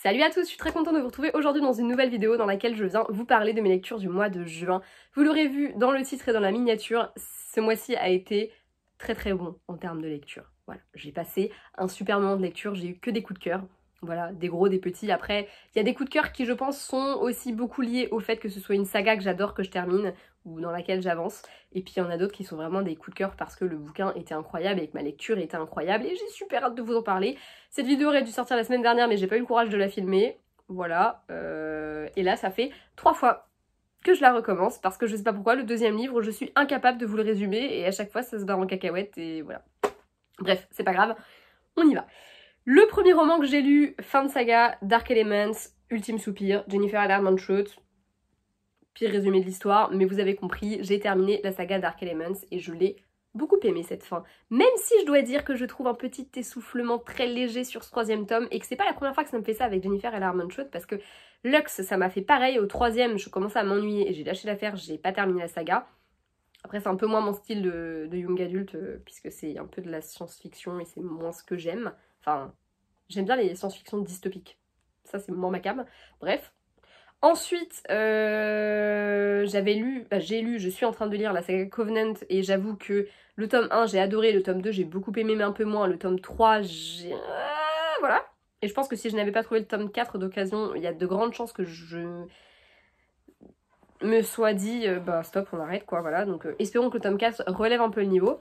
Salut à tous, je suis très contente de vous retrouver aujourd'hui dans une nouvelle vidéo dans laquelle je viens vous parler de mes lectures du mois de juin. Vous l'aurez vu dans le titre et dans la miniature, ce mois-ci a été très bon en termes de lecture. Voilà, j'ai passé un super moment de lecture, j'ai eu que des coups de cœur. Voilà, des gros, des petits. Après, il y a des coups de cœur qui, je pense, sont aussi beaucoup liés au fait que ce soit une saga que j'adore, que je termine, ou dans laquelle j'avance. Et puis il y en a d'autres qui sont vraiment des coups de cœur parce que le bouquin était incroyable et que ma lecture était incroyable. Et j'ai super hâte de vous en parler. Cette vidéo aurait dû sortir la semaine dernière, mais j'ai pas eu le courage de la filmer. Voilà. Et là, ça fait 3 fois que je la recommence parce que je sais pas pourquoi, le deuxième livre, je suis incapable de vous le résumer et à chaque fois, ça se barre en cacahuète et voilà. Bref, c'est pas grave, on y va. Le premier roman que j'ai lu, fin de saga, Dark Elements, Ultime Soupir, Jennifer Armentrout. Pire résumé de l'histoire, mais vous avez compris, j'ai terminé la saga Dark Elements et je l'ai beaucoup aimé cette fin. Même si je dois dire que je trouve un petit essoufflement très léger sur ce troisième tome et que c'est pas la première fois que ça me fait ça avec Jennifer Armentrout parce que Lux, ça m'a fait pareil au troisième, je commençais à m'ennuyer et j'ai lâché l'affaire, j'ai pas terminé la saga. Après c'est un peu moins mon style de young adulte puisque c'est un peu de la science-fiction et c'est moins ce que j'aime. Enfin, j'aime bien les science-fiction dystopiques. Ça, c'est moins ma came. Bref. Ensuite, je suis en train de lire la saga Covenant et j'avoue que le tome 1, j'ai adoré. Le tome 2, j'ai beaucoup aimé, mais un peu moins. Le tome 3, j'ai... voilà. Et je pense que si je n'avais pas trouvé le tome 4 d'occasion, il y a de grandes chances que je me sois dit, bah stop, on arrête, quoi, voilà. Donc espérons que le tome 4 relève un peu le niveau.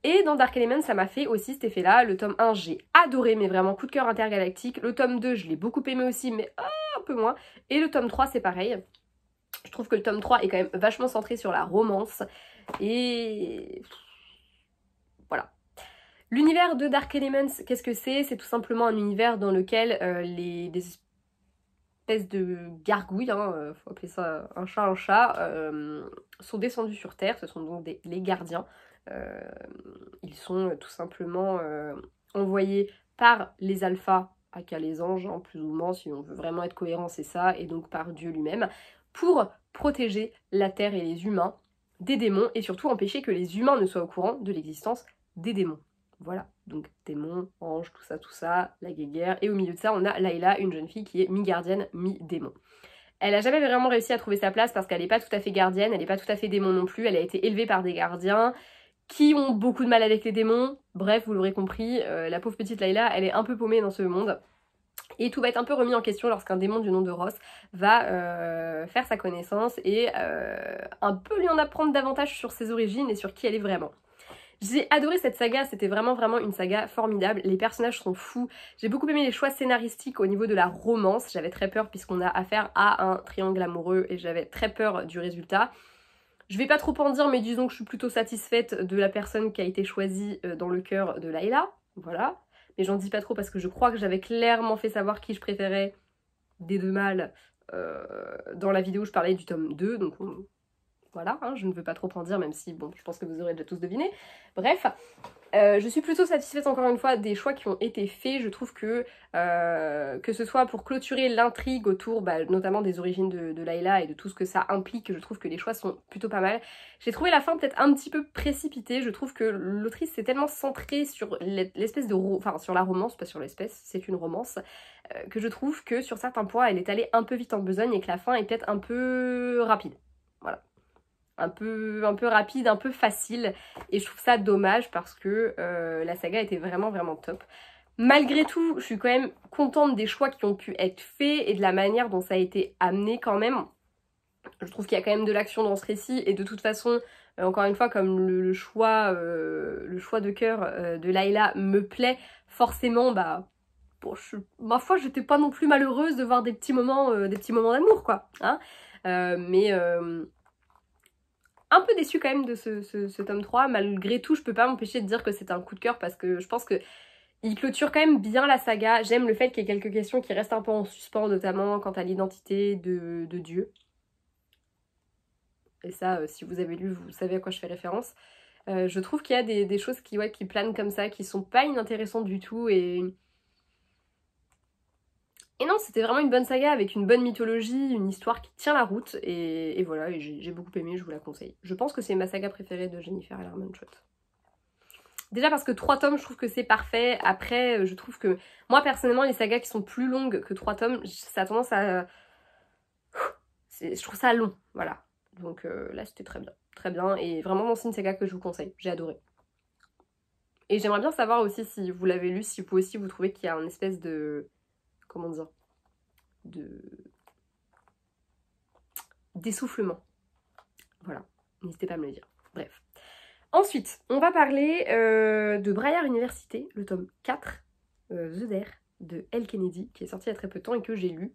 Et dans Dark Elements, ça m'a fait aussi cet effet-là. Le tome 1, j'ai adoré, mais vraiment coup de cœur intergalactique. Le tome 2, je l'ai beaucoup aimé aussi, mais un peu moins. Et le tome 3, c'est pareil. Je trouve que le tome 3 est quand même vachement centré sur la romance. Et... voilà. L'univers de Dark Elements, qu'est-ce que c'est? C'est tout simplement un univers dans lequel des espèces de gargouilles, faut appeler ça un chat, sont descendus sur Terre. Ce sont donc les gardiens. Ils sont tout simplement envoyés par les alphas, aka les anges, plus ou moins, si on veut vraiment être cohérent, c'est ça, et donc par Dieu lui-même, pour protéger la Terre et les humains des démons, et surtout empêcher que les humains ne soient au courant de l'existence des démons. Voilà, donc démons, anges, tout ça, la guéguerre, et au milieu de ça, on a Layla, une jeune fille qui est mi-gardienne, mi-démon. Elle a jamais vraiment réussi à trouver sa place parce qu'elle n'est pas tout à fait gardienne, elle n'est pas tout à fait démon non plus, elle a été élevée par des gardiens qui ont beaucoup de mal avec les démons. Bref, vous l'aurez compris, la pauvre petite Layla, elle est un peu paumée dans ce monde. Et tout va être un peu remis en question lorsqu'un démon du nom de Ross va faire sa connaissance et un peu lui en apprendre davantage sur ses origines et sur qui elle est vraiment. J'ai adoré cette saga, c'était vraiment une saga formidable, les personnages sont fous, j'ai beaucoup aimé les choix scénaristiques au niveau de la romance, j'avais très peur puisqu'on a affaire à un triangle amoureux et j'avais très peur du résultat. Je vais pas trop en dire mais disons que je suis plutôt satisfaite de la personne qui a été choisie dans le cœur de Layla, voilà. Mais j'en dis pas trop parce que je crois que j'avais clairement fait savoir qui je préférais des deux mâles dans la vidéo où je parlais du tome 2, donc voilà, je ne veux pas trop en dire, même si, bon, je pense que vous aurez déjà tous deviné. Bref, je suis plutôt satisfaite, encore une fois, des choix qui ont été faits. Je trouve que ce soit pour clôturer l'intrigue autour, notamment des origines de Layla et de tout ce que ça implique, je trouve que les choix sont plutôt pas mal. J'ai trouvé la fin peut-être un petit peu précipitée. Je trouve que l'autrice s'est tellement centrée sur l'espèce de... enfin, sur la romance, pas sur l'espèce, c'est une romance, que je trouve que sur certains points, elle est allée un peu vite en besogne et que la fin est peut-être un peu rapide. Voilà. Un peu rapide, un peu facile, et je trouve ça dommage parce que la saga était vraiment top. Malgré tout, je suis quand même contente des choix qui ont pu être faits et de la manière dont ça a été amené quand même. Je trouve qu'il y a quand même de l'action dans ce récit et de toute façon, encore une fois, comme le choix de cœur de Layla me plaît, forcément, bon, ma foi, j'étais pas non plus malheureuse de voir des petits moments d'amour, quoi. Hein, mais... un peu déçue quand même de ce tome 3, malgré tout je peux pas m'empêcher de dire que c'est un coup de cœur parce que je pense que il clôture quand même bien la saga. J'aime le fait qu'il y ait quelques questions qui restent un peu en suspens, notamment quant à l'identité de Dieu. Et ça, si vous avez lu, vous savez à quoi je fais référence. Je trouve qu'il y a des choses qui planent comme ça, qui sont pas inintéressantes du tout et non, c'était vraiment une bonne saga avec une bonne mythologie, une histoire qui tient la route, et voilà, et j'ai beaucoup aimé, je vous la conseille. Je pense que c'est ma saga préférée de Jennifer Armentrout. Déjà parce que 3 tomes, je trouve que c'est parfait. Après, je trouve que moi personnellement, les sagas qui sont plus longues que 3 tomes, ça a tendance à... Je trouve ça long, voilà. Donc là, c'était très bien. Très bien. Et vraiment, c'est une saga que je vous conseille. J'ai adoré. Et j'aimerais bien savoir aussi si vous l'avez lu, si vous aussi vous trouvez qu'il y a une espèce de... Comment dire, d'essoufflement. Voilà, n'hésitez pas à me le dire. Bref. Ensuite, on va parler de Braillard Université, le tome 4, The Dare, de Elle Kennedy, qui est sorti il y a très peu de temps et que j'ai lu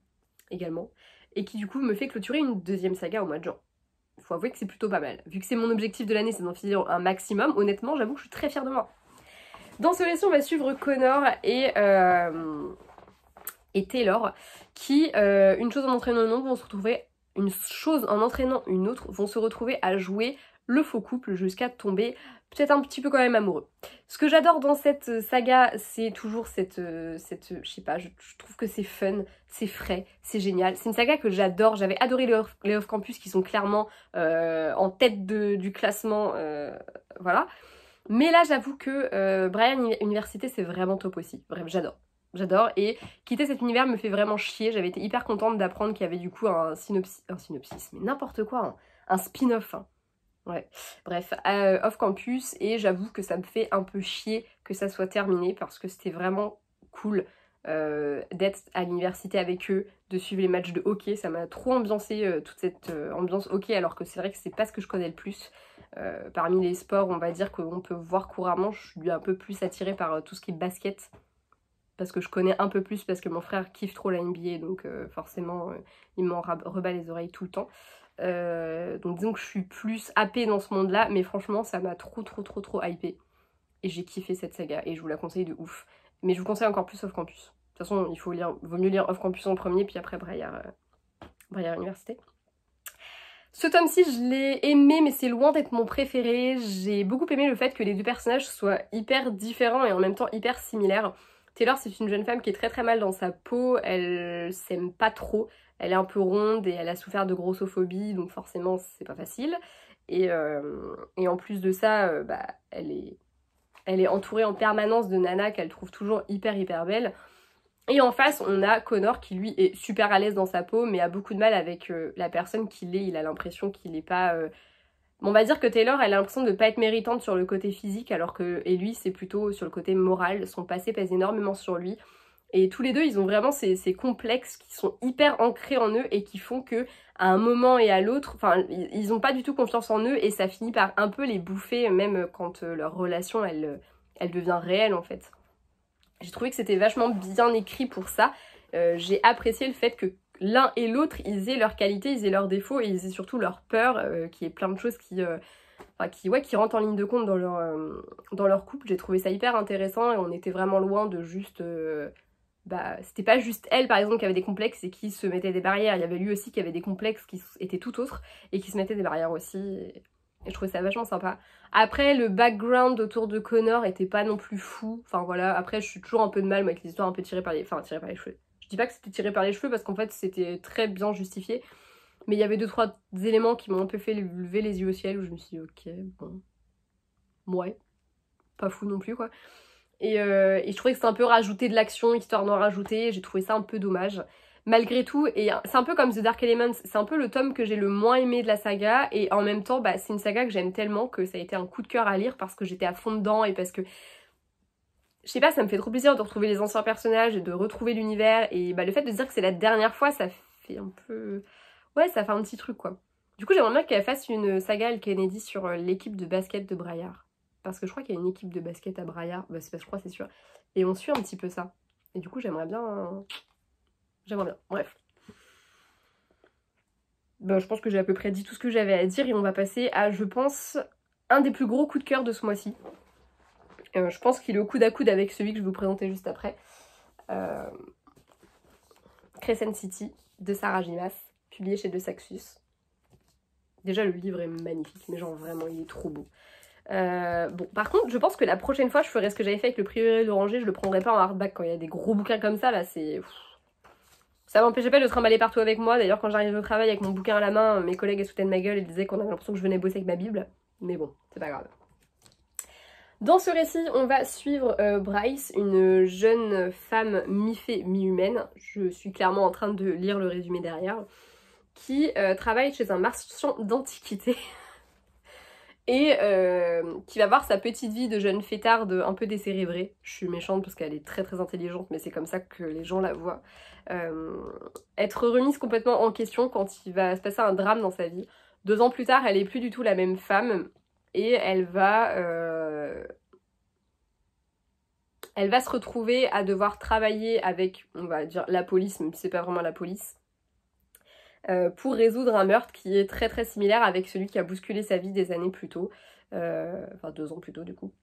également, et qui du coup me fait clôturer une deuxième saga au mois de juin. Il faut avouer que c'est plutôt pas mal. Vu que c'est mon objectif de l'année, c'est d'en finir un maximum, honnêtement, j'avoue que je suis très fière de moi. Dans ce récit, on va suivre Connor et Taylor, qui, une chose en entraînant une autre, vont se retrouver, une chose en entraînant une autre, vont se retrouver à jouer le faux couple jusqu'à tomber peut-être un petit peu quand même amoureux. Ce que j'adore dans cette saga, c'est toujours cette je sais pas, je trouve que c'est fun, c'est frais, c'est génial. C'est une saga que j'adore, j'avais adoré les off-campus qui sont clairement en tête du classement, voilà. Mais là, j'avoue que Braillard Université, c'est vraiment top aussi. Bref, j'adore. J'adore. Et quitter cet univers me fait vraiment chier. J'avais été hyper contente d'apprendre qu'il y avait du coup un synopsis, mais n'importe quoi, hein. Un spin-off. Hein. Ouais. Bref, off-campus. Et j'avoue que ça me fait un peu chier que ça soit terminé parce que c'était vraiment cool d'être à l'université avec eux, de suivre les matchs de hockey. Ça m'a trop ambiancé, toute cette ambiance hockey, alors que c'est vrai que c'est pas ce que je connais le plus. Parmi les sports, on va dire qu'on peut voir couramment, je suis un peu plus attirée par tout ce qui est basket. Parce que je connais un peu plus, parce que mon frère kiffe trop la NBA, donc forcément, il m'en rebat les oreilles tout le temps. Donc disons que je suis plus happée dans ce monde-là, mais franchement, ça m'a trop hypée. Et j'ai kiffé cette saga, et je vous la conseille de ouf. Mais je vous conseille encore plus Off Campus. De toute façon, vaut mieux lire Off Campus en premier, puis après Braillard Université. Ce tome-ci, je l'ai aimé, mais c'est loin d'être mon préféré. J'ai beaucoup aimé le fait que les deux personnages soient hyper différents et en même temps hyper similaires. Taylor, c'est une jeune femme qui est très mal dans sa peau, elle s'aime pas trop, elle est un peu ronde et elle a souffert de grossophobie, donc forcément c'est pas facile. Et en plus de ça, elle est entourée en permanence de nanas qu'elle trouve toujours hyper belles. Et en face, on a Connor qui lui est super à l'aise dans sa peau, mais a beaucoup de mal avec la personne qu'il est. Il a l'impression qu'il est pas... Bon, on va dire que Taylor, elle a l'impression de pas être méritante sur le côté physique, alors que et lui, c'est plutôt sur le côté moral. Son passé pèse énormément sur lui. Et tous les deux, ils ont vraiment ces complexes qui sont hyper ancrés en eux et qui font que à un moment et à l'autre, enfin, ils ont pas du tout confiance en eux et ça finit par un peu les bouffer, même quand leur relation, elle devient réelle en fait. J'ai trouvé que c'était vachement bien écrit pour ça. J'ai apprécié le fait que l'un et l'autre, ils aient leurs qualités, ils aient leurs défauts et ils aient surtout leur peur, qu'il y ait plein de choses qui rentrent en ligne de compte dans leur couple. J'ai trouvé ça hyper intéressant et on était vraiment loin de juste... c'était pas juste elle par exemple qui avait des complexes et qui se mettait des barrières. Il y avait lui aussi qui avait des complexes qui étaient tout autres et qui se mettait des barrières aussi. Et je trouvais ça vachement sympa. Après, le background autour de Connor était pas non plus fou. Enfin voilà, après je suis toujours un peu de mal moi, avec les histoires un peu tirées par les cheveux. Je dis pas que c'était tiré par les cheveux parce qu'en fait c'était très bien justifié. Mais il y avait 2-3 éléments qui m'ont un peu fait lever les yeux au ciel où je me suis dit ok, bon, ouais, pas fou non plus quoi. Et je trouvais que c'était un peu rajouter de l'action, histoire d'en rajouter, j'ai trouvé ça un peu dommage. Malgré tout, et c'est un peu comme The Dark Elements, c'est un peu le tome que j'ai le moins aimé de la saga, et en même temps, c'est une saga que j'aime tellement que ça a été un coup de cœur à lire parce que j'étais à fond dedans et parce que, je sais pas, ça me fait trop plaisir de retrouver les anciens personnages et de retrouver l'univers, et le fait de se dire que c'est la dernière fois, ça fait un peu... Ouais, ça fait un petit truc quoi. Du coup, j'aimerais bien qu'elle fasse une saga Elle Kennedy sur l'équipe de basket de Braillard. Parce que je crois qu'il y a une équipe de basket à Braillard, c'est parce que je crois c'est sûr. Et on suit un petit peu ça. Et du coup j'aimerais bien... bref. Je pense que j'ai à peu près dit tout ce que j'avais à dire et on va passer à, je pense, un des plus gros coups de cœur de ce mois-ci. Je pense qu'il est au coude à coude avec celui que je vais vous présenter juste après. Crescent City de Sarah J. Maas, publié chez De Saxus. Déjà le livre est magnifique, mais genre vraiment il est trop beau. Par contre je pense que la prochaine fois je ferai ce que j'avais fait avec le Prieuré d'Oranger, je le prendrai pas en hardback quand il y a des gros bouquins comme ça là, c'est... Ça m'empêchait pas de trimballer partout avec moi, d'ailleurs quand j'arrivais au travail avec mon bouquin à la main, mes collègues se foutaient de ma gueule et disaient qu'on avait l'impression que je venais bosser avec ma bible, mais bon, c'est pas grave. Dans ce récit, on va suivre Bryce, une jeune femme mi-fée, mi-humaine. Je suis clairement en train de lire le résumé derrière. Qui travaille chez un marchand d'antiquités. Et qui va voir sa petite vie de jeune fêtarde un peu décérébrée. Je suis méchante parce qu'elle est très très intelligente, mais c'est comme ça que les gens la voient. Être remise complètement en question quand il va se passer un drame dans sa vie. 2 ans plus tard, elle est plus du tout la même femme. Et elle va se retrouver à devoir travailler avec, on va dire, la police, même si c'est pas vraiment la police, pour résoudre un meurtre qui est très très similaire avec celui qui a bousculé sa vie des années plus tôt, enfin 2 ans plus tôt du coup.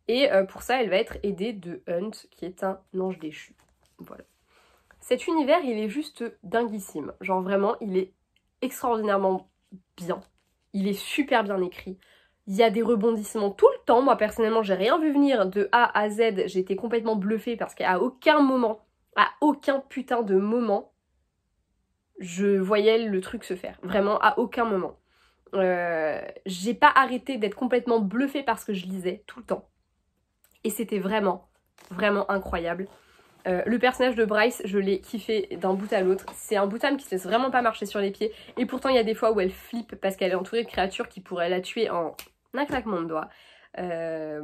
Et pour ça, elle va être aidée de Hunt, qui est un ange déchu. Voilà. Cet univers, il est juste dinguissime. Genre vraiment, il est extraordinairement bien. Il est super bien écrit. Il y a des rebondissements tout le temps. Moi, personnellement, j'ai rien vu venir de A à Z. J'ai été complètement bluffée parce qu'à aucun moment, à aucun putain de moment, je voyais le truc se faire. Vraiment, à aucun moment. J'ai pas arrêté d'être complètement bluffée par ce que je lisais tout le temps. Et c'était vraiment, vraiment incroyable. Le personnage de Bryce, je l'ai kiffé d'un bout à l'autre. C'est un bout d'âme qui se laisse vraiment pas marcher sur les pieds. Et pourtant, il y a des fois où elle flippe parce qu'elle est entourée de créatures qui pourraient la tuer en un claquement de doigts. Ouais.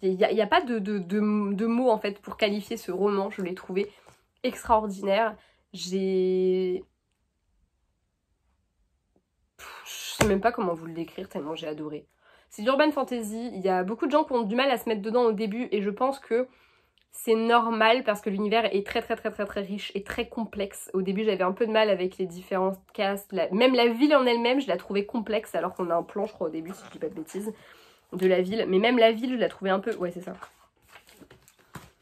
Il n'y a pas de mots en fait pour qualifier ce roman. Je l'ai trouvé extraordinaire. Je sais même pas comment vous le décrire tellement j'ai adoré. C'est d'urban fantasy, il y a beaucoup de gens qui ont du mal à se mettre dedans au début et je pense que c'est normal parce que l'univers est très riche et très complexe. Au début j'avais un peu de mal avec les différents castes, même la ville en elle-même je la trouvais complexe alors qu'on a un plan je crois au début si je dis pas de bêtises de la ville. Mais même la ville je la trouvais un peu, ouais c'est ça.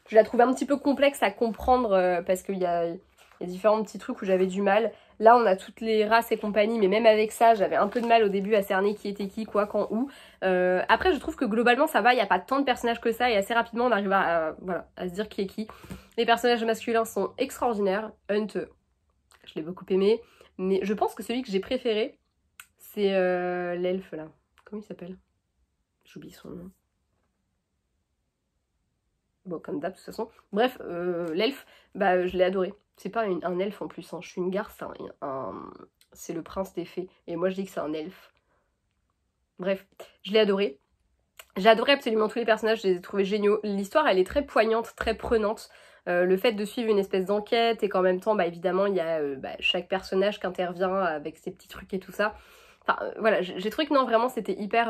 Je la trouvais un petit peu complexe à comprendre parce qu'il y a différents petits trucs où j'avais du mal. Là, on a toutes les races et compagnie, mais même avec ça, j'avais un peu de mal au début à cerner qui était qui, quoi, quand, où. Après, je trouve que globalement, ça va, il n'y a pas tant de personnages que ça, et assez rapidement, on arrive voilà, à se dire qui est qui. Les personnages masculins sont extraordinaires. Hunt, je l'ai beaucoup aimé, mais je pense que celui que j'ai préféré, c'est l'elfe, là. Comment il s'appelle? J'oublie son nom. Bon, comme d'hab, de toute façon. Bref, l'elfe, bah, je l'ai adoré. C'est pas un elfe en plus, hein. Je suis une garce, c'est le prince des fées. Et moi, je dis que c'est un elfe. Bref, je l'ai adoré. J'ai adoré absolument tous les personnages, je les ai trouvés géniaux. L'histoire, elle est très poignante, très prenante. Le fait de suivre une espèce d'enquête et qu'en même temps, bah, évidemment, il y a chaque personnage qui intervient avec ses petits trucs et tout ça. Enfin, voilà, j'ai trouvé que non, vraiment, c'était hyper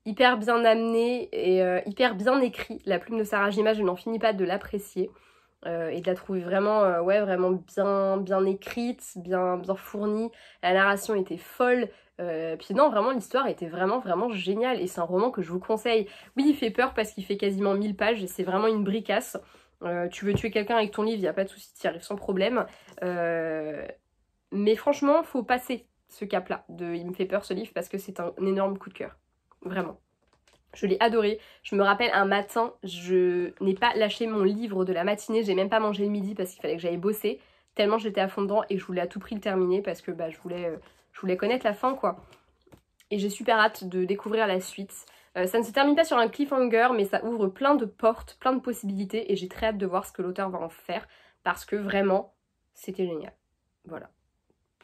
bien amené et hyper bien écrit. La plume de Sarah Jima, je n'en finis pas de l'apprécier et de la trouver vraiment, ouais, vraiment bien écrite, bien fournie. La narration était folle. Puis non, vraiment, l'histoire était vraiment géniale et c'est un roman que je vous conseille. Oui, il fait peur parce qu'il fait quasiment 1000 pages et c'est vraiment une bricasse. Tu veux tuer quelqu'un avec ton livre, il n'y a pas de souci, tu y arrives sans problème. Mais franchement, faut passer ce cap-là. Il me fait peur ce livre parce que c'est un énorme coup de cœur. Vraiment. Je l'ai adoré. Je me rappelle un matin, je n'ai pas lâché mon livre de la matinée. J'ai même pas mangé le midi parce qu'il fallait que j'aille bosser. Tellement j'étais à fond dedans et je voulais à tout prix le terminer parce que bah, je voulais connaître la fin quoi. Et j'ai super hâte de découvrir la suite. Ça ne se termine pas sur un cliffhanger mais ça ouvre plein de portes, plein de possibilités. Et j'ai très hâte de voir ce que l'auteur va en faire. Parce que vraiment, c'était génial. Voilà.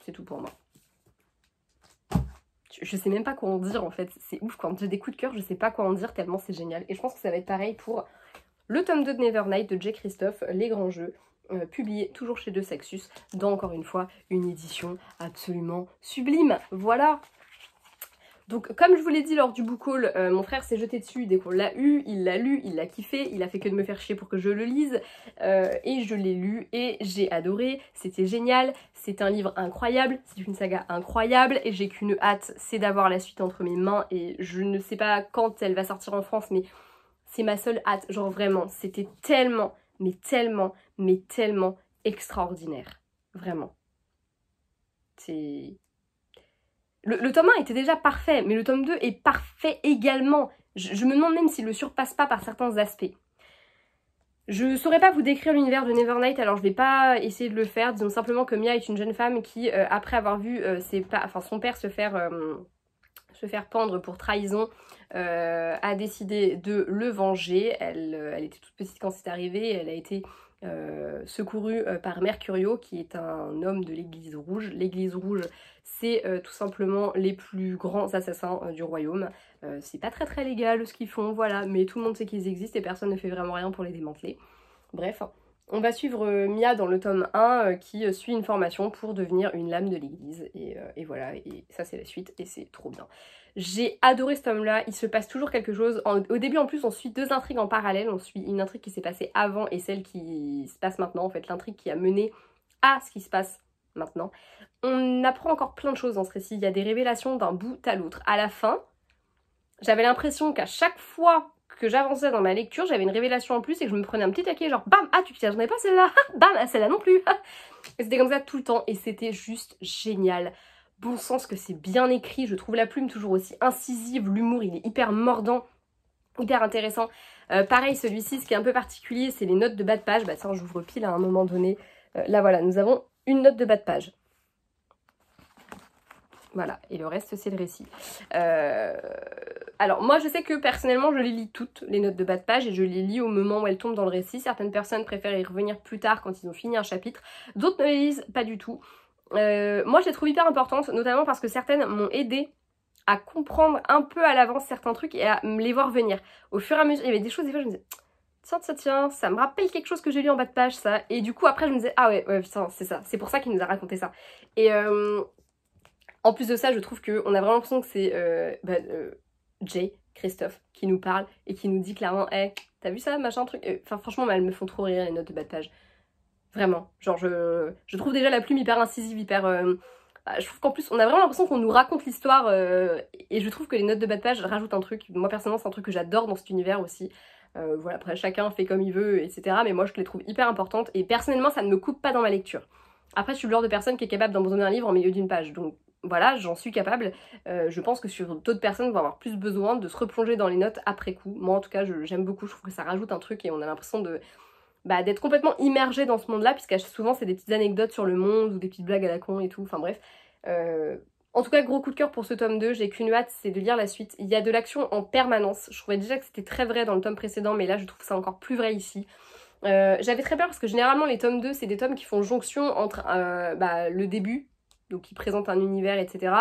C'est tout pour moi. Je sais même pas quoi en dire en fait, c'est ouf, quand j'ai des coups de cœur, je sais pas quoi en dire tellement c'est génial. Et je pense que ça va être pareil pour le tome 2 de Nevernight de J. Christophe, Les Grands Jeux, publié toujours chez De Saxus, dans encore une fois une édition absolument sublime. Voilà. Donc comme je vous l'ai dit lors du book haul, mon frère s'est jeté dessus dès qu'on l'a eu, il l'a lu, il l'a kiffé, il a fait que de me faire chier pour que je le lise, et je l'ai lu et j'ai adoré, c'était génial, c'est un livre incroyable, c'est une saga incroyable et j'ai qu'une hâte, c'est d'avoir la suite entre mes mains et je ne sais pas quand elle va sortir en France mais c'est ma seule hâte, genre vraiment, c'était tellement, mais tellement extraordinaire, vraiment. C'est... Le tome 1 était déjà parfait, mais le tome 2 est parfait également. Je me demande même s'il le surpasse pas par certains aspects. Je saurais pas vous décrire l'univers de Nevernight, alors je vais pas essayer de le faire. Disons simplement que Mia est une jeune femme qui, après avoir vu son père se faire se faire pendre pour trahison, a décidé de le venger. Elle était toute petite quand c'est arrivé, elle a été secourue par Mercurio, qui est un homme de l'Église Rouge. L'Église Rouge, c'est tout simplement les plus grands assassins du royaume. C'est pas très légal ce qu'ils font, voilà, mais tout le monde sait qu'ils existent et personne ne fait vraiment rien pour les démanteler. Bref, on va suivre Mia dans le tome 1 qui suit une formation pour devenir une lame de l'église. Et voilà, et ça c'est la suite et c'est trop bien. J'ai adoré ce tome-là, il se passe toujours quelque chose. Au début en plus on suit deux intrigues en parallèle. On suit une intrigue qui s'est passée avant et celle qui se passe maintenant. En fait l'intrigue qui a mené à ce qui se passe maintenant. On apprend encore plein de choses dans ce récit. Il y a des révélations d'un bout à l'autre. À la fin, j'avais l'impression qu'à chaque fois que j'avançais dans ma lecture, j'avais une révélation en plus et que je me prenais un petit taquet genre bam, ah tu t'y attendais pas celle-là, bam, celle-là non plus. Et c'était comme ça tout le temps et c'était juste génial. Bon sens que c'est bien écrit, je trouve la plume toujours aussi incisive, l'humour il est hyper mordant, hyper intéressant. Pareil celui-ci, ce qui est un peu particulier, c'est les notes de bas de page. Bah tiens, j'ouvre pile à un moment donné. Là voilà, nous avons une note de bas de page. Voilà, et le reste c'est le récit. Alors moi je sais que personnellement je les lis toutes, les notes de bas de page, et je les lis au moment où elles tombent dans le récit. Certaines personnes préfèrent y revenir plus tard quand ils ont fini un chapitre, d'autres ne les lisent pas du tout. Moi je les trouve hyper importantes, notamment parce que certaines m'ont aidé à comprendre un peu à l'avance certains trucs et à me les voir venir. Au fur et à mesure, il y avait des choses, des fois je me disais tiens, ça me rappelle quelque chose que j'ai lu en bas de page ça, et du coup après je me disais ah ouais putain c'est ça, c'est pour ça qu'il nous a raconté ça. Et en plus de ça, je trouve qu'on a vraiment l'impression que c'est Jay, Christophe, qui nous parle et qui nous dit clairement hey, t'as vu ça, machin, truc. Enfin, franchement, elles me font trop rire les notes de bas de page. Vraiment. Genre, je trouve déjà la plume hyper incisive, hyper. Je trouve qu'en plus, on a vraiment l'impression qu'on nous raconte l'histoire. Et je trouve que les notes de bas de page rajoutent un truc. Moi, personnellement, c'est un truc que j'adore dans cet univers aussi. Voilà, après, chacun fait comme il veut, etc. Mais moi, je les trouve hyper importantes. Et personnellement, ça ne me coupe pas dans ma lecture. Après, je suis le genre de personne qui est capable d'abandonner un livre en milieu d'une page. Donc, voilà, j'en suis capable. Je pense que sur d'autres personnes vont avoir plus besoin de se replonger dans les notes après coup. Moi en tout cas j'aime beaucoup, je trouve que ça rajoute un truc et on a l'impression de d'être complètement immergé dans ce monde-là, puisque souvent c'est des petites anecdotes sur le monde ou des petites blagues à la con et tout, enfin bref. En tout cas gros coup de cœur pour ce tome 2, j'ai qu'une hâte, c'est de lire la suite. Il y a de l'action en permanence, je trouvais déjà que c'était très vrai dans le tome précédent, mais là je trouve ça encore plus vrai ici. J'avais très peur parce que généralement les tomes 2 c'est des tomes qui font jonction entre le début, donc qui présente un univers, etc.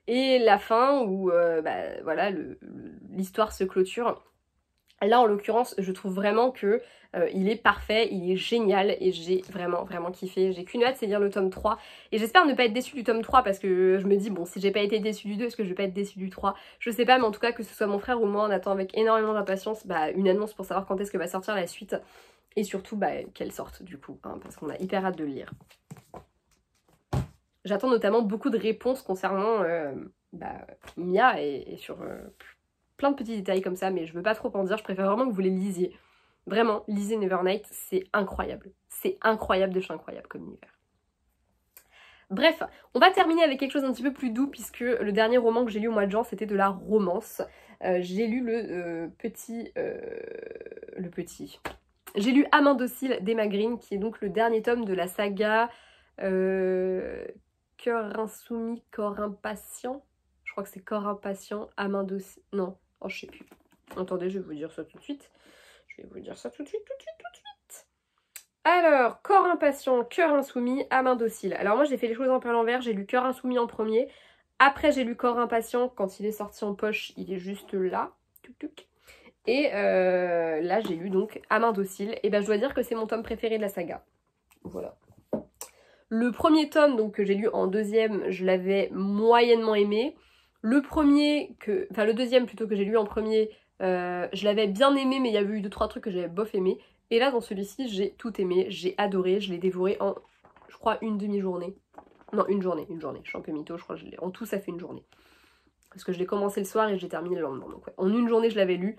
et la fin où voilà, l'histoire se clôture. Là en l'occurrence je trouve vraiment que il est parfait, il est génial et j'ai vraiment kiffé. J'ai qu'une hâte, c'est lire le tome 3 et j'espère ne pas être déçue du tome 3 parce que je me dis bon si j'ai pas été déçue du 2, est-ce que je vais pas être déçue du 3? Je sais pas, mais en tout cas que ce soit mon frère ou moi on attend avec énormément d'impatience une annonce pour savoir quand est-ce que va sortir la suite et surtout qu'elle sorte du coup hein, parce qu'on a hyper hâte de le lire. J'attends notamment beaucoup de réponses concernant Mia et sur plein de petits détails comme ça, mais je veux pas trop en dire, je préfère vraiment que vous les lisiez. Vraiment, lisez Nevernight, c'est incroyable. C'est incroyable de chez incroyable comme univers. Bref, on va terminer avec quelque chose d'un petit peu plus doux, puisque le dernier roman que j'ai lu au mois de juin, c'était de la romance. J'ai lu le petit... J'ai lu Amant docile d'Emma Green, qui est donc le dernier tome de la saga... Cœur insoumis, corps impatient. Je crois que c'est corps impatient, amant docile. Non, oh je sais plus. Attendez, je vais vous dire ça tout de suite. Alors, corps impatient, cœur insoumis, amant docile. Alors moi j'ai fait les choses un peu à l'envers. J'ai lu cœur insoumis en premier. Après j'ai lu corps impatient. Quand il est sorti en poche, il est juste là. Et là j'ai lu donc amant docile. Et je dois dire que c'est mon tome préféré de la saga. Voilà. Le premier tome donc, que j'ai lu en deuxième, je l'avais moyennement aimé. Le deuxième plutôt que j'ai lu en premier, je l'avais bien aimé, mais il y avait eu 2-3 trucs que j'avais bof aimé. Et là dans celui-ci, j'ai tout aimé, j'ai adoré, je l'ai dévoré en, je crois, une demi-journée. Non, une journée, je suis un peu mytho, je crois que en tout ça fait une journée. Parce que je l'ai commencé le soir et j'ai terminé le lendemain. Donc ouais, en une journée je l'avais lu.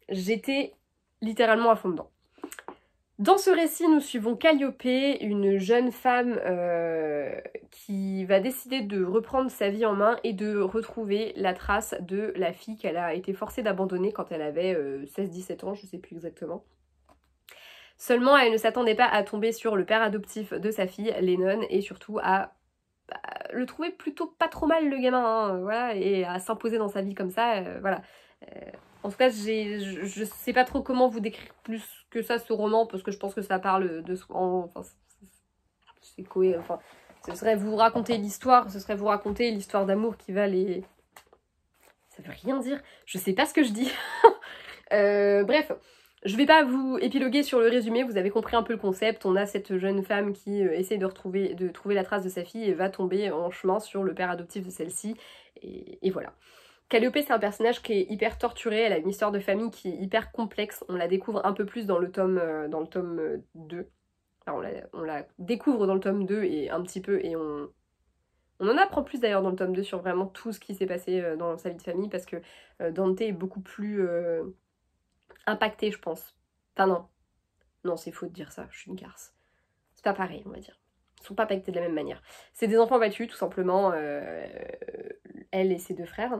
J'étais littéralement à fond dedans. Dans ce récit, nous suivons Calliope, une jeune femme qui va décider de reprendre sa vie en main et de retrouver la trace de la fille qu'elle a été forcée d'abandonner quand elle avait 16-17 ans, je ne sais plus exactement. Seulement, elle ne s'attendait pas à tomber sur le père adoptif de sa fille, Lennon, et surtout à le trouvait plutôt pas trop mal le gamin, hein, voilà, et à s'imposer dans sa vie comme ça, voilà. En tout cas, je sais pas trop comment vous décrire plus que ça ce roman, parce que je pense que ça parle de soi, enfin, c'est cohérent, enfin, ce serait vous raconter l'histoire, ce serait vous raconter l'histoire d'amour qui va les... Ça veut rien dire, je sais pas ce que je dis. Bref, je vais pas vous épiloguer sur le résumé, vous avez compris un peu le concept. On a cette jeune femme qui essaie de trouver la trace de sa fille et va tomber en chemin sur le père adoptif de celle-ci, et voilà. Calliope, c'est un personnage qui est hyper torturé, elle a une histoire de famille qui est hyper complexe, on la découvre un peu plus dans le tome 2. Alors on la découvre dans le tome 2 et un petit peu, et on en apprend plus d'ailleurs dans le tome 2 sur vraiment tout ce qui s'est passé dans sa vie de famille, parce que Dante est beaucoup plus impacté, je pense. Enfin non, c'est faux de dire ça, je suis une garce. C'est pas pareil, on va dire. Ils sont pas impactés de la même manière. C'est des enfants battus, tout simplement, elle et ses deux frères.